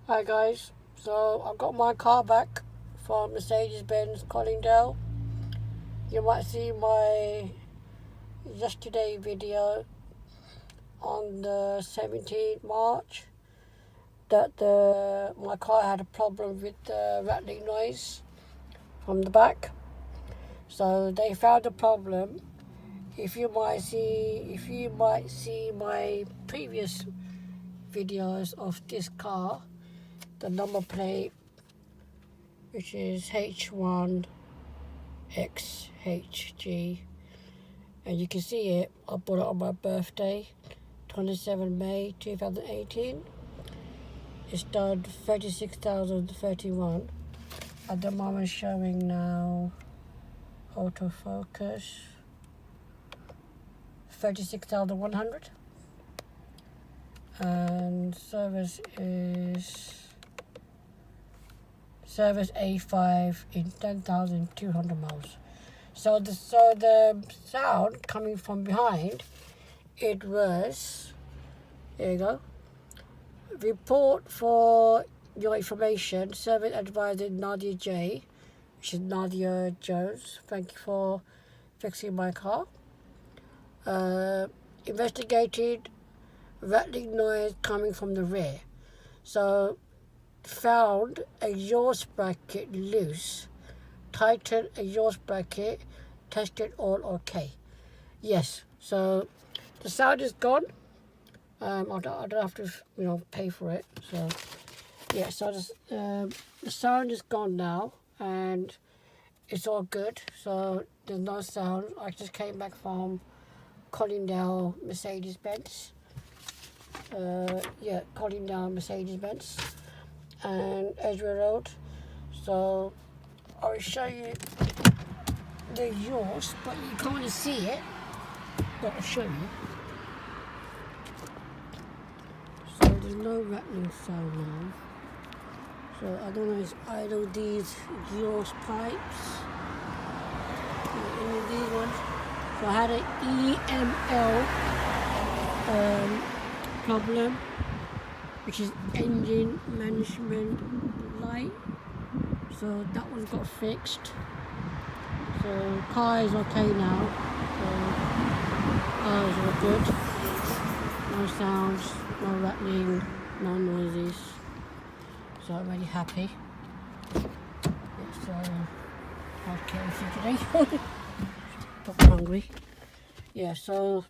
Hi guys, so I've got my car back from Mercedes-Benz Colindale. You might see my yesterday video on the 17th March that my car had a problem with the rattling noise from the back. So they found the problem. If you might see my previous videos of this car, the number plate, which is H1XHG, and you can see it. I bought it on my birthday, 27 May 2018. It's done 36,031. At the moment showing now autofocus 36,100, and service A5 in 10,200 miles. So the sound coming from behind, it was, there you go, report for your information, service advisor Nadia J, which is Nadia Jones. Thank you for fixing my car. Investigated rattling noise coming from the rear. So found a exhaust bracket loose, tightened exhaust bracket, tested all okay. Yes, so the sound is gone. I don't have to pay for it. So yeah, so the sound is gone now and it's all good. So there's no sound. I just came back from Colindale Mercedes-Benz. Colindale Mercedes-Benz and Edgware Road. So I will show you the exhaust, but you can't really see it, but I'll show you. So there's no rattling sound now. So I don't know if it's either of these exhaust pipes or any of these ones. So I had an EML problem, which is engine management light. So that one got fixed. So car is okay now. So car is all good. No sounds, no rattling, no noises. So I'm really happy. It's okay with you today. I'm hungry. Yeah, so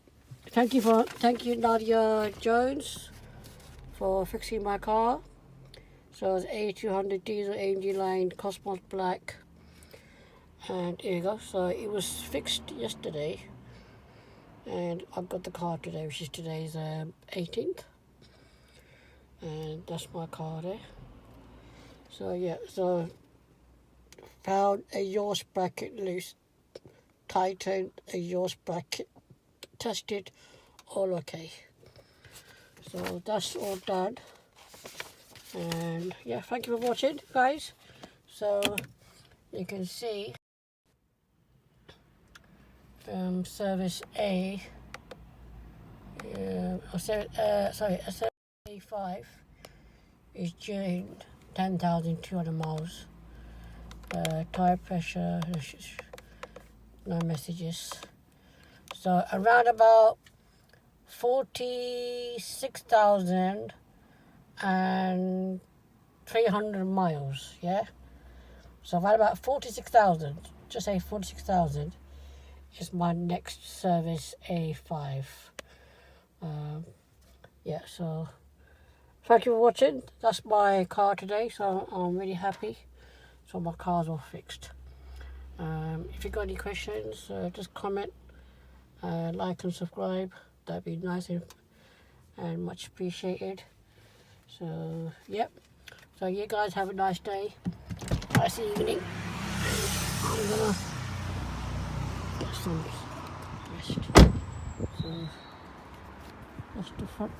thank you Nadia Jones for fixing my car. So it's A200 diesel AMG line Cosmos Black, and here you go. So it was fixed yesterday and I've got the car today, which is today's 18th, and that's my car there. So yeah, so found a exhaust bracket loose, tightened exhaust bracket, tested all okay. So that's all done. And yeah, thank you for watching guys. So you can see service A, service A5 is doing 10,200 miles. Tire pressure, no messages. So around about 46,300 miles, yeah? So around about 46,000, just say 46,000 is my next service A5. Yeah, so thank you for watching. That's my car today, so I'm really happy. So my car's all fixed. If you got any questions, just comment, like and subscribe. That'd be nice and much appreciated. So yep, so you guys have a nice day, nice evening. I'm gonna get some rest. So that's the front.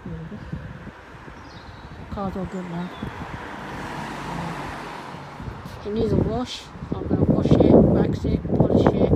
There we go. The car's all good now. It needs a wash. I'm gonna wash it, wax it, polish it.